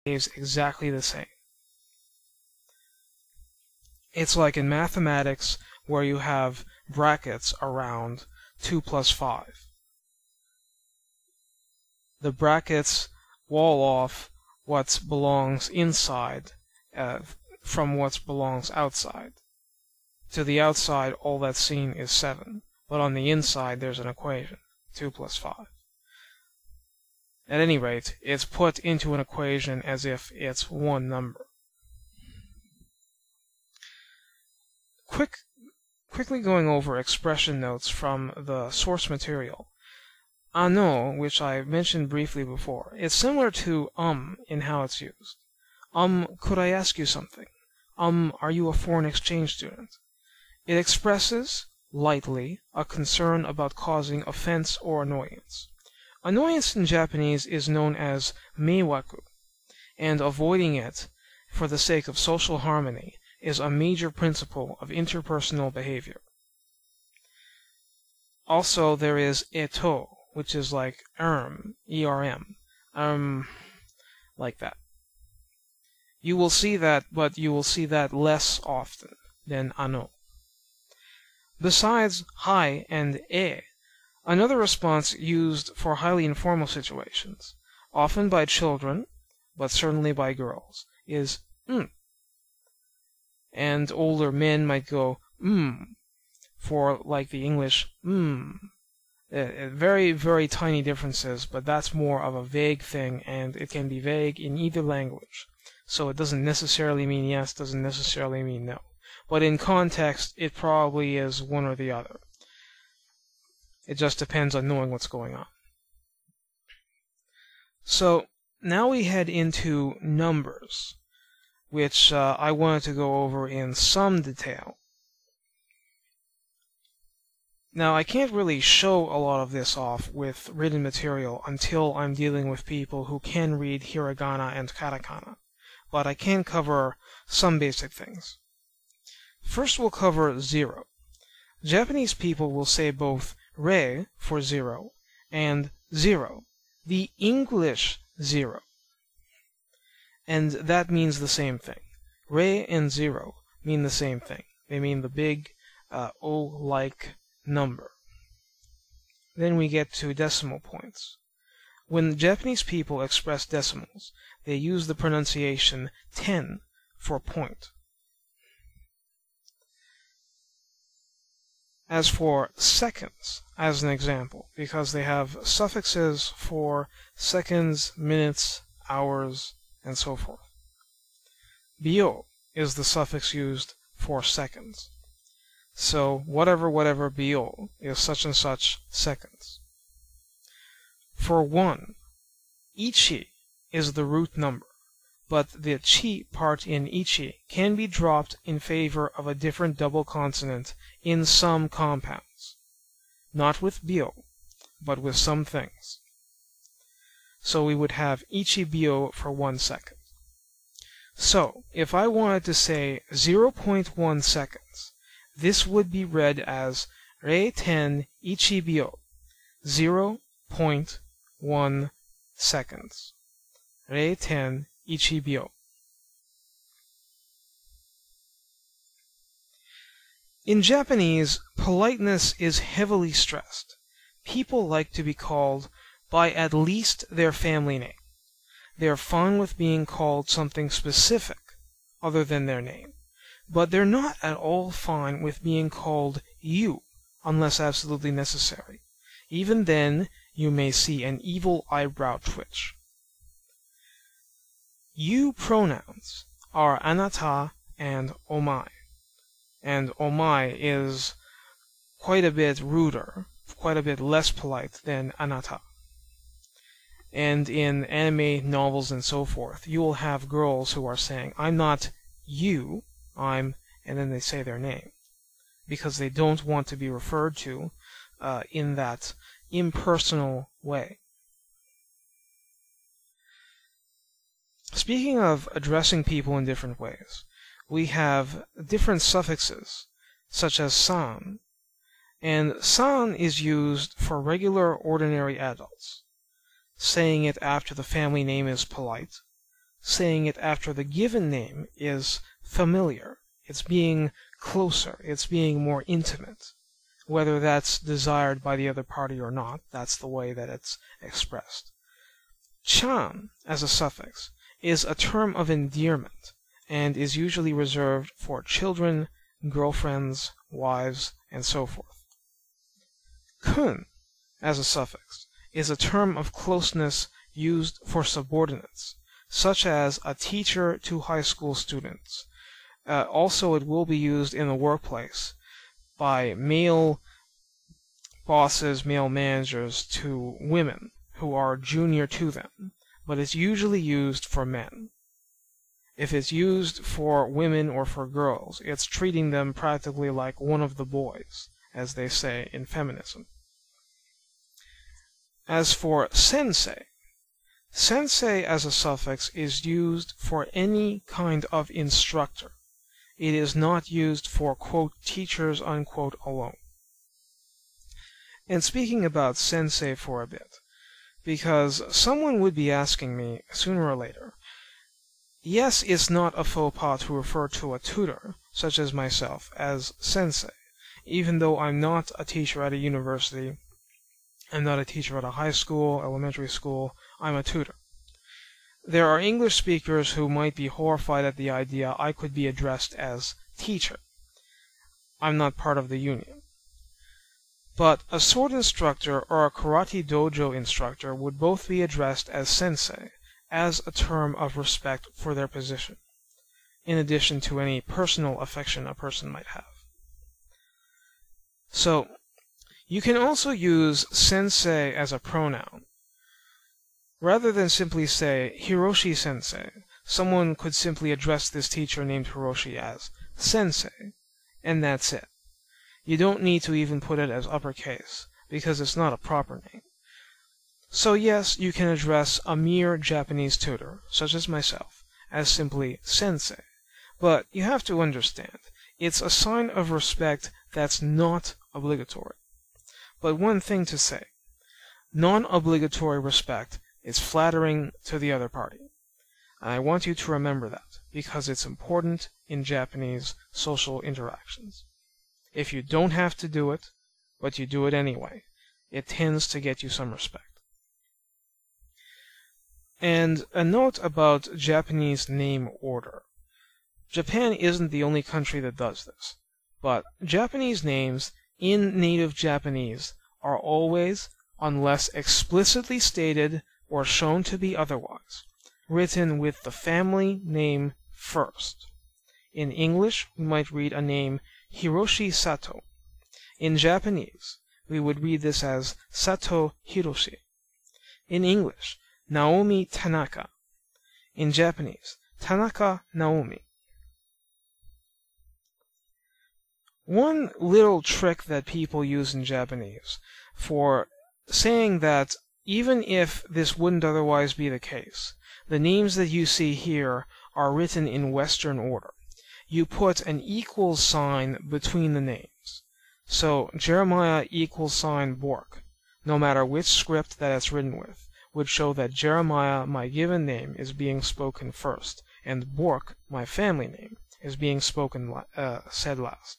behaves exactly the same. It's like in mathematics where you have brackets around 2 plus 5. The brackets wall off what belongs inside from what belongs outside. To the outside, all that's seen is 7, but on the inside there's an equation, 2 plus 5. At any rate, it's put into an equation as if it's one number. Quickly going over expression notes from the source material. Ano, which I mentioned briefly before, is similar to in how it's used. Could I ask you something? Are you a foreign exchange student? It expresses, lightly, a concern about causing offense or annoyance. Annoyance in Japanese is known as meiwaku, and avoiding it, for the sake of social harmony, is a major principle of interpersonal behavior. Also, there is eto, which is like E-R-M, like that. You will see that, but you will see that less often than ano. Besides hai and another response used for highly informal situations, often by children, but certainly by girls, is and older men might go for like the English very, very tiny differences, but that's more of a vague thing, and it can be vague in either language. So it doesn't necessarily mean yes, doesn't necessarily mean no. But in context, it probably is one or the other. It just depends on knowing what's going on. So now we head into numbers, which I wanted to go over in some detail. Now, I can't really show a lot of this off with written material until I'm dealing with people who can read hiragana and katakana, but I can cover some basic things. First, we'll cover 0. Japanese people will say both re for 0 and 0, the English 0. And that means the same thing. Re and 0 mean the same thing. They mean the big O-like number. Then we get to decimal points. When the Japanese people express decimals, they use the pronunciation 10 for point. As for seconds, as an example, because they have suffixes for seconds, minutes, hours, and so forth. Bio is the suffix used for seconds. So whatever bio is such and such seconds. For 1, ichi is the root number, but the chi part in ichi can be dropped in favor of a different double consonant in some compounds. Not with bio, but with some things. So we would have ichi bio for 1 second. So, if I wanted to say 0.1 seconds, this would be read as rei-ten ichi bio, 0.1 seconds. Rei-ten ichi bio. In Japanese, politeness is heavily stressed. People like to be called by at least their family name. They're fine with being called something specific other than their name, but they're not at all fine with being called you unless absolutely necessary. Even then, you may see an evil eyebrow twitch. You pronouns are anata and omae, and omae is quite a bit ruder, quite a bit less polite than anata. And in anime novels and so forth, you will have girls who are saying, I'm not you, I'm, and then they say their name, because they don't want to be referred to in that impersonal way. Speaking of addressing people in different ways, we have different suffixes, such as san, and san is used for regular, ordinary adults. Saying it after the family name is polite. saying it after the given name is familiar. It's being closer. It's being more intimate. Whether that's desired by the other party or not, that's the way that it's expressed. Chan, as a suffix, is a term of endearment and is usually reserved for children, girlfriends, wives, and so forth. Kun, as a suffix, is a term of closeness used for subordinates, such as a teacher to high school students. Also, it will be used in the workplace by male bosses, male managers to women who are junior to them, but it's usually used for men. If it's used for women or for girls, it's treating them practically like one of the boys, as they say in feminism. As for sensei, sensei as a suffix is used for any kind of instructor. It is not used for, quote, teachers, unquote, alone. And speaking about sensei for a bit, because someone would be asking me sooner or later, yes, it's not a faux pas to refer to a tutor, such as myself, as sensei, even though I'm not a teacher at a university, I'm not a teacher at a high school, elementary school, I'm a tutor. There are English speakers who might be horrified at the idea I could be addressed as teacher. I'm not part of the union. But a sword instructor or a karate dojo instructor would both be addressed as sensei, as a term of respect for their position, in addition to any personal affection a person might have. So, you can also use sensei as a pronoun. Rather than simply say Hiroshi sensei, someone could simply address this teacher named Hiroshi as sensei, and that's it. You don't need to even put it as uppercase, because it's not a proper name. So yes, you can address a mere Japanese tutor, such as myself, as simply sensei, but you have to understand, it's a sign of respect that's not obligatory. But one thing to say, non-obligatory respect is flattering to the other party. And I want you to remember that, because it's important in Japanese social interactions. If you don't have to do it, but you do it anyway, it tends to get you some respect. And a note about Japanese name order. Japan isn't the only country that does this, but Japanese names in native Japanese are always, unless explicitly stated or shown to be otherwise, written with the family name first. In English, we might read a name Hiroshi Sato. In Japanese, we would read this as Sato Hiroshi. In English, Naomi Tanaka. In Japanese, Tanaka Naomi. One little trick that people use in Japanese for saying that even if this wouldn't otherwise be the case, the names that you see here are written in Western order. You put an equal sign between the names. So Jeremiah =Bourque, no matter which script that it's written with, would show that Jeremiah, my given name, is being spoken first, and Bourque, my family name, is being said last.